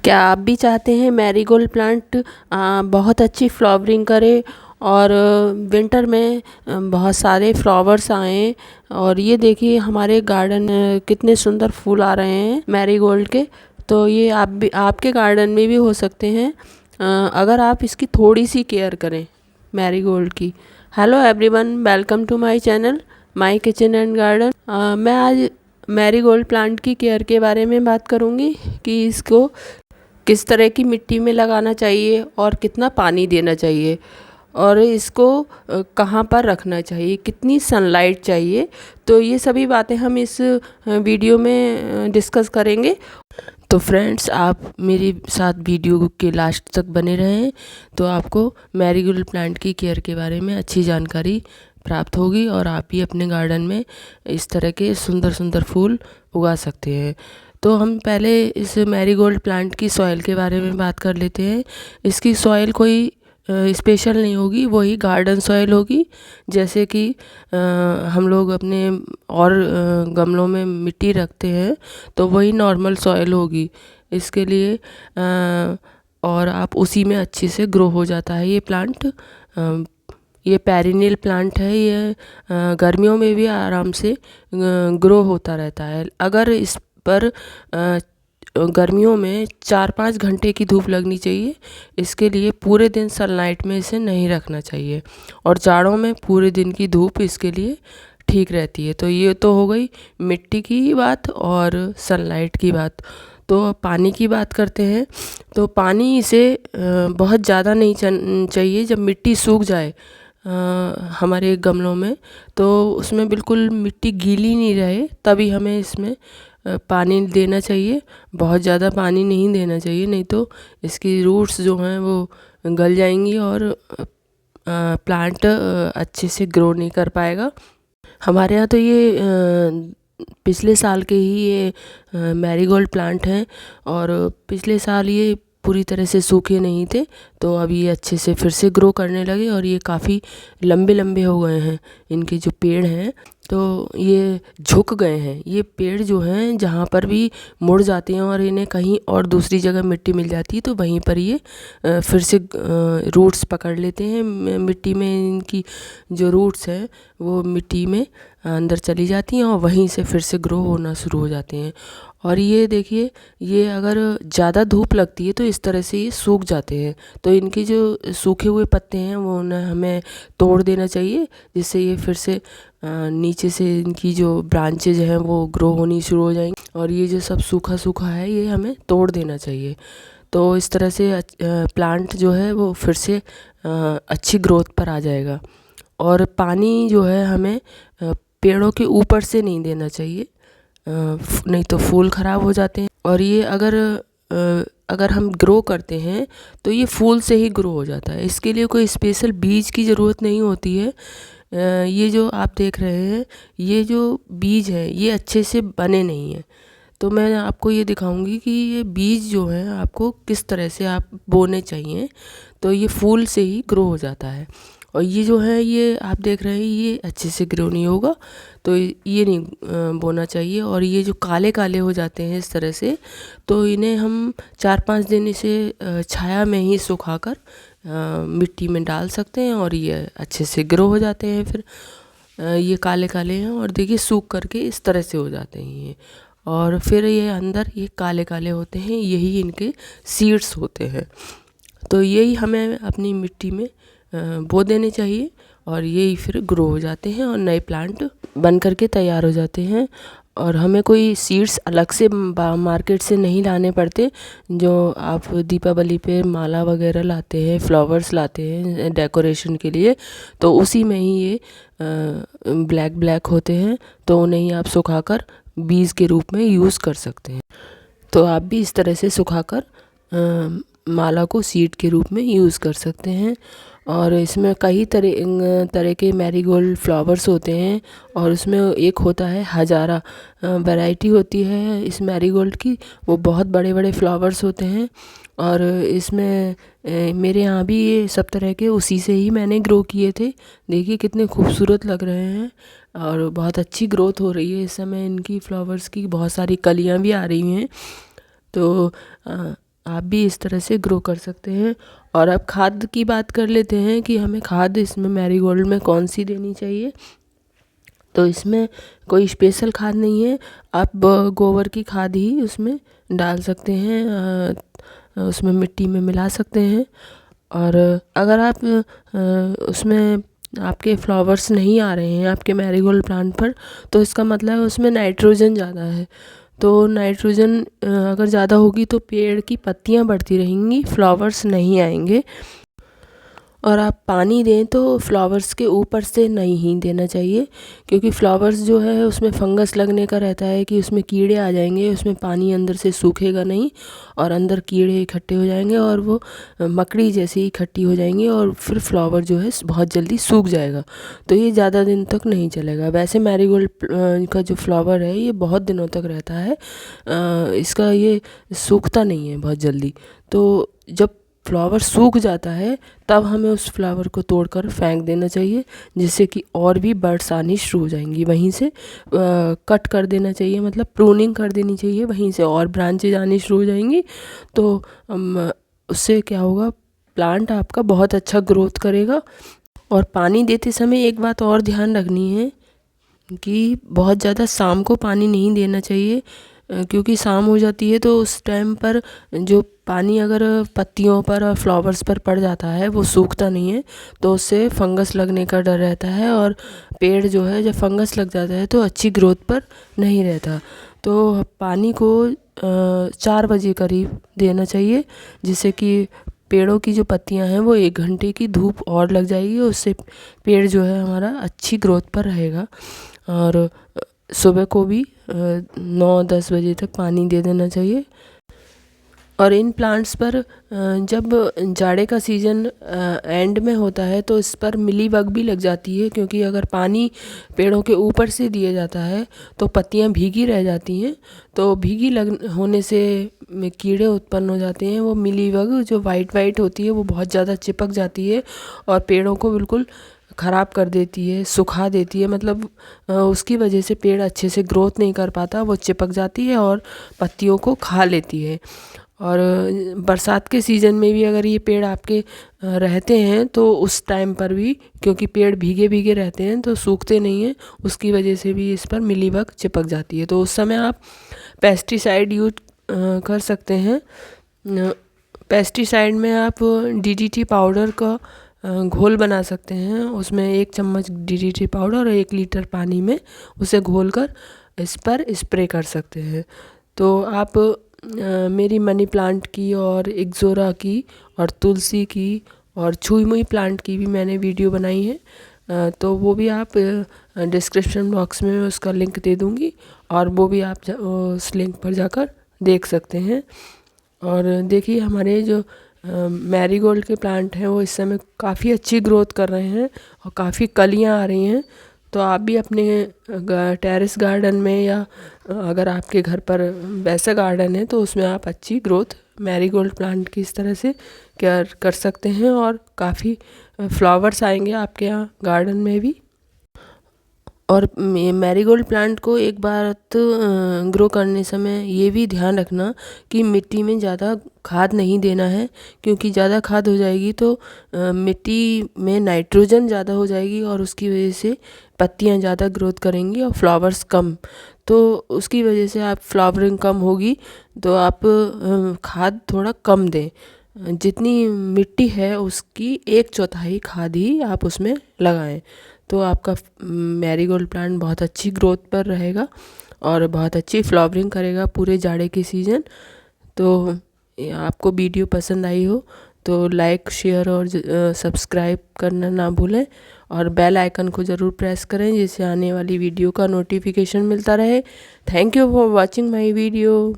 क्या आप भी चाहते हैं मैरीगोल्ड प्लांट बहुत अच्छी फ्लावरिंग करे और विंटर में बहुत सारे फ्लावर्स आएँ। और ये देखिए हमारे गार्डन कितने सुंदर फूल आ रहे हैं मैरीगोल्ड के। तो ये आप भी आपके गार्डन में भी हो सकते हैं अगर आप इसकी थोड़ी सी केयर करें मैरीगोल्ड की। Hello everyone, welcome to my channel my kitchen and garden. मैं आज मैरीगोल्ड प्लांट की केयर के बारे में बात करूंगी कि इसको किस तरह की मिट्टी में लगाना चाहिए और कितना पानी देना चाहिए और इसको कहाँ पर रखना चाहिए, कितनी सनलाइट चाहिए। तो ये सभी बातें हम इस वीडियो में डिस्कस करेंगे। तो फ्रेंड्स, आप मेरे साथ वीडियो के लास्ट तक बने रहें तो आपको मैरीगोल्ड प्लांट की केयर के बारे में अच्छी जानकारी प्राप्त होगी और आप भी अपने गार्डन में इस तरह के सुंदर सुंदर फूल उगा सकते हैं। तो हम पहले इस मैरीगोल्ड प्लांट की सॉइल के बारे में बात कर लेते हैं। इसकी सॉइल कोई स्पेशल नहीं होगी, वही गार्डन सॉइल होगी। जैसे कि हम लोग अपने और गमलों में मिट्टी रखते हैं तो वही नॉर्मल सॉइल होगी इसके लिए। और आप उसी में अच्छे से ग्रो हो जाता है ये प्लांट। ये पेरिनियल प्लांट है, ये गर्मियों में भी आराम से ग्रो होता रहता है। अगर इस पर गर्मियों में 4-5 घंटे की धूप लगनी चाहिए। इसके लिए पूरे दिन सनलाइट में इसे नहीं रखना चाहिए और जाड़ों में पूरे दिन की धूप इसके लिए ठीक रहती है। तो ये तो हो गई मिट्टी की बात और सनलाइट की बात। तो पानी की बात करते हैं। तो पानी इसे बहुत ज़्यादा नहीं चाहिए। जब मिट्टी सूख जाए हमारे गमलों में तो उसमें बिल्कुल मिट्टी गीली नहीं रहे तभी हमें इसमें पानी देना चाहिए। बहुत ज़्यादा पानी नहीं देना चाहिए, नहीं तो इसकी रूट्स जो हैं वो गल जाएंगी और प्लांट अच्छे से ग्रो नहीं कर पाएगा। हमारे यहाँ तो ये पिछले साल के ही ये मैरीगोल्ड प्लांट हैं और पिछले साल ये पूरी तरह से सूखे नहीं थे तो अब ये अच्छे से फिर से ग्रो करने लगे और ये काफ़ी लंबे लंबे हो गए हैं। इनके जो पेड़ हैं तो ये झुक गए हैं। ये पेड़ जो हैं जहाँ पर भी मुड़ जाते हैं और इन्हें कहीं और दूसरी जगह मिट्टी मिल जाती है तो वहीं पर ये फिर से रूट्स पकड़ लेते हैं मिट्टी में। इनकी जो रूट्स हैं वो मिट्टी में अंदर चली जाती हैं और वहीं से फिर से ग्रो होना शुरू हो जाते हैं। और ये देखिए, ये अगर ज़्यादा धूप लगती है तो इस तरह से ये सूख जाते हैं। तो इनके जो सूखे हुए पत्ते हैं वो उन्हें हमें तोड़ देना चाहिए जिससे ये फिर से नीचे से इनकी जो ब्रांचेज हैं वो ग्रो होनी शुरू हो जाएंगी। और ये जो सब सूखा सूखा है ये हमें तोड़ देना चाहिए। तो इस तरह से प्लांट जो है वो फिर से अच्छी ग्रोथ पर आ जाएगा। और पानी जो है हमें पेड़ों के ऊपर से नहीं देना चाहिए, नहीं तो फूल ख़राब हो जाते हैं। और ये अगर हम ग्रो करते हैं तो ये फूल से ही ग्रो हो जाता है। इसके लिए कोई स्पेशल बीज की ज़रूरत नहीं होती है। ये जो आप देख रहे हैं ये जो बीज है ये अच्छे से बने नहीं हैं। तो मैं आपको ये दिखाऊंगी कि ये बीज जो है आपको किस तरह से आप बोने चाहिए तो ये फूल से ही ग्रो हो जाता है। और ये जो है ये आप देख रहे हैं ये अच्छे से ग्रो नहीं होगा तो ये नहीं बोना चाहिए। और ये जो काले काले हो जाते हैं इस तरह से तो इन्हें हम 4-5 दिन इसे छाया में ही सुखाकर मिट्टी में डाल सकते हैं और ये अच्छे से ग्रो हो जाते हैं। फिर ये काले काले हैं और देखिए सूख करके इस तरह से हो जाते हैं ये। और फिर ये अंदर ये काले काले होते हैं, यही इनके सीड्स होते हैं। तो यही हमें अपनी मिट्टी में बो देने चाहिए और यही फिर ग्रो हो जाते हैं और नए प्लांट बन करके तैयार हो जाते हैं। और हमें कोई सीड्स अलग से मार्केट से नहीं लाने पड़ते। जो आप दीपावली पे माला वगैरह लाते हैं, फ्लावर्स लाते हैं डेकोरेशन के लिए, तो उसी में ही ये ब्लैक ब्लैक होते हैं तो उन्हें ही आप सुखाकर बीज के रूप में यूज़ कर सकते हैं। तो आप भी इस तरह से सुखाकर माला को सीड के रूप में यूज़ कर सकते हैं। और इसमें कई तरह के मैरीगोल्ड फ्लावर्स होते हैं और उसमें एक होता है हजारा, वैरायटी होती है इस मैरीगोल्ड की। वो बहुत बड़े बड़े फ्लावर्स होते हैं और इसमें मेरे यहाँ भी ये सब तरह के उसी से ही मैंने ग्रो किए थे। देखिए कितने खूबसूरत लग रहे हैं और बहुत अच्छी ग्रोथ हो रही है इस समय इनकी फ्लावर्स की। बहुत सारी कलियाँ भी आ रही हैं। तो आप भी इस तरह से ग्रो कर सकते हैं। और अब खाद की बात कर लेते हैं कि हमें खाद इसमें मैरीगोल्ड में कौन सी देनी चाहिए। तो इसमें कोई स्पेशल खाद नहीं है, आप गोबर की खाद ही उसमें डाल सकते हैं, उसमें मिट्टी में मिला सकते हैं। और अगर आप उसमें आपके फ्लावर्स नहीं आ रहे हैं आपके मैरीगोल्ड प्लांट पर, तो इसका मतलब है उसमें नाइट्रोजन ज़्यादा है। तो नाइट्रोजन अगर ज़्यादा होगी तो पेड़ की पत्तियां बढ़ती रहेंगी, फ्लावर्स नहीं आएंगे। और आप पानी दें तो फ्लावर्स के ऊपर से नहीं ही देना चाहिए, क्योंकि फ्लावर्स जो है उसमें फंगस लगने का रहता है कि उसमें कीड़े आ जाएंगे, उसमें पानी अंदर से सूखेगा नहीं और अंदर कीड़े इकट्ठे हो जाएंगे और वो मकड़ी जैसी इकट्ठी हो जाएंगी और फिर फ्लावर जो है बहुत जल्दी सूख जाएगा। तो ये ज़्यादा दिन तक नहीं चलेगा। वैसे मैरीगोल्ड का जो फ्लावर है ये बहुत दिनों तक रहता है, इसका ये सूखता नहीं है बहुत जल्दी। तो जब फ्लावर सूख जाता है तब हमें उस फ्लावर को तोड़कर फेंक देना चाहिए, जिससे कि और भी बर्ड्स आनी शुरू हो जाएंगी। वहीं से कट कर देना चाहिए, मतलब प्रूनिंग कर देनी चाहिए, वहीं से और ब्रांचेज आनी शुरू हो जाएंगी। तो उससे क्या होगा, प्लांट आपका बहुत अच्छा ग्रोथ करेगा। और पानी देते समय एक बात और ध्यान रखनी है कि बहुत ज़्यादा शाम को पानी नहीं देना चाहिए, क्योंकि शाम हो जाती है तो उस टाइम पर जो पानी अगर पत्तियों पर और फ्लावर्स पर पड़ जाता है वो सूखता नहीं है, तो उससे फंगस लगने का डर रहता है और पेड़ जो है जब फंगस लग जाता है तो अच्छी ग्रोथ पर नहीं रहता। तो पानी को 4 बजे करीब देना चाहिए, जिससे कि पेड़ों की जो पत्तियां हैं वो 1 घंटे की धूप और लग जाएगी, उससे पेड़ जो है हमारा अच्छी ग्रोथ पर रहेगा। और सुबह को भी 9-10 बजे तक पानी दे देना चाहिए। और इन प्लांट्स पर जब जाड़े का सीज़न एंड में होता है तो इस पर मिलीबग भी लग जाती है, क्योंकि अगर पानी पेड़ों के ऊपर से दिया जाता है तो पत्तियां भीगी रह जाती हैं। तो भीगी लग होने से कीड़े उत्पन्न हो जाते हैं। वो मिलीबग जो वाइट वाइट होती है वो बहुत ज़्यादा चिपक जाती है और पेड़ों को बिल्कुल ख़राब कर देती है, सुखा देती है। मतलब उसकी वजह से पेड़ अच्छे से ग्रोथ नहीं कर पाता, वो चिपक जाती है और पत्तियों को खा लेती है। और बरसात के सीज़न में भी अगर ये पेड़ आपके रहते हैं तो उस टाइम पर भी, क्योंकि पेड़ भीगे भीगे रहते हैं तो सूखते नहीं हैं, उसकी वजह से भी इस पर मिलीबग चिपक जाती है। तो उस समय आप पेस्टिसाइड यूज कर सकते हैं। पेस्टिसाइड में आप डीडीटी पाउडर का घोल बना सकते हैं। उसमें 1 चम्मच डीडीटी पाउडर और 1 लीटर पानी में उसे घोलकर इस पर स्प्रे कर सकते हैं। तो आप मेरी मनी प्लांट की और एक्जोरा की और तुलसी की और छुई मुई प्लांट की भी मैंने वीडियो बनाई है, तो वो भी आप डिस्क्रिप्शन बॉक्स में उसका लिंक दे दूँगी और वो भी आप उस लिंक पर जाकर देख सकते हैं। और देखिए हमारे जो मैरीगोल्ड के प्लांट हैं वो इस समय काफ़ी अच्छी ग्रोथ कर रहे हैं और काफ़ी कलियां आ रही हैं। तो आप भी अपने टेरेस गार्डन में या अगर आपके घर पर वैसा गार्डन है तो उसमें आप अच्छी ग्रोथ मैरीगोल्ड प्लांट की इस तरह से केयर कर सकते हैं और काफ़ी फ्लावर्स आएंगे आपके यहाँ गार्डन में भी। और मैरीगोल्ड प्लांट को एक बात ग्रो करने समय ये भी ध्यान रखना कि मिट्टी में ज़्यादा खाद नहीं देना है, क्योंकि ज़्यादा खाद हो जाएगी तो मिट्टी में नाइट्रोजन ज़्यादा हो जाएगी और उसकी वजह से पत्तियां ज़्यादा ग्रोथ करेंगी और फ्लावर्स कम। तो उसकी वजह से आप फ्लावरिंग कम होगी, तो आप खाद थोड़ा कम दें। जितनी मिट्टी है उसकी 1/4 खाद ही आप उसमें लगाएं, तो आपका मैरीगोल्ड प्लांट बहुत अच्छी ग्रोथ पर रहेगा और बहुत अच्छी फ्लावरिंग करेगा पूरे जाड़े के सीज़न। तो आपको वीडियो पसंद आई हो तो लाइक शेयर और सब्सक्राइब करना ना भूलें और बेल आइकन को ज़रूर प्रेस करें, जिससे आने वाली वीडियो का नोटिफिकेशन मिलता रहे। Thank you for watching my video.